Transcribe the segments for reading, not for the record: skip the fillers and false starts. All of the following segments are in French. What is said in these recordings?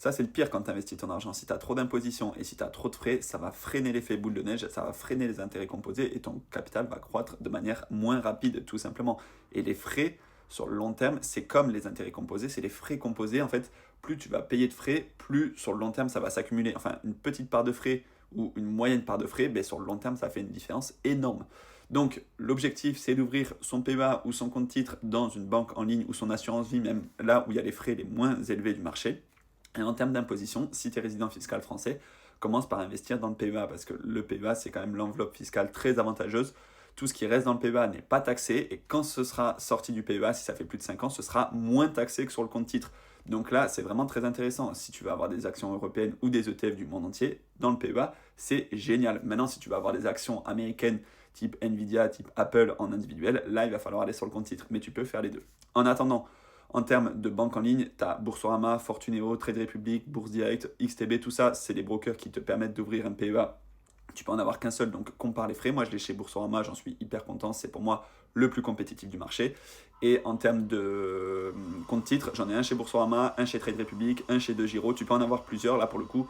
Ça, c'est le pire quand tu investis ton argent. Si tu as trop d'impositions et si tu as trop de frais, ça va freiner l'effet boule de neige, ça va freiner les intérêts composés et ton capital va croître de manière moins rapide, tout simplement. Et les frais, sur le long terme, c'est comme les intérêts composés, c'est les frais composés. En fait, plus tu vas payer de frais, plus sur le long terme, ça va s'accumuler. Enfin, une petite part de frais ou une moyenne part de frais, ben, sur le long terme, ça fait une différence énorme. Donc, l'objectif, c'est d'ouvrir son PEA ou son compte titre dans une banque en ligne ou son assurance vie, même là où il y a les frais les moins élevés du marché. Et en termes d'imposition, si tu es résident fiscal français, commence par investir dans le PEA parce que le PEA, c'est quand même l'enveloppe fiscale très avantageuse. Tout ce qui reste dans le PEA n'est pas taxé et quand ce sera sorti du PEA, si ça fait plus de 5 ans, ce sera moins taxé que sur le compte titre. Donc là, c'est vraiment très intéressant. Si tu vas avoir des actions européennes ou des ETF du monde entier, dans le PEA, c'est génial. Maintenant, si tu vas avoir des actions américaines type Nvidia, type Apple en individuel, là, il va falloir aller sur le compte titre. Mais tu peux faire les deux. En attendant, en termes de banque en ligne, tu as Boursorama, Fortuneo, Trade Republic, Bourse Direct, XTB, tout ça, c'est des brokers qui te permettent d'ouvrir un PEA. Tu peux en avoir qu'un seul, donc compare les frais. Moi, je l'ai chez Boursorama, j'en suis hyper content. C'est pour moi le plus compétitif du marché. Et en termes de compte titre, j'en ai un chez Boursorama, un chez Trade Republic, un chez DeGiro. Tu peux en avoir plusieurs. Là, pour le coup,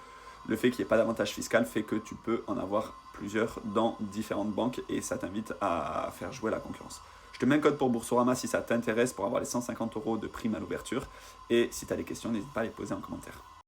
le fait qu'il n'y ait pas d'avantage fiscal fait que tu peux en avoir plusieurs dans différentes banques et ça t'invite à faire jouer la concurrence. Je te mets un code pour Boursorama si ça t'intéresse pour avoir les 150 € de prime à l'ouverture. Et si tu as des questions, n'hésite pas à les poser en commentaire.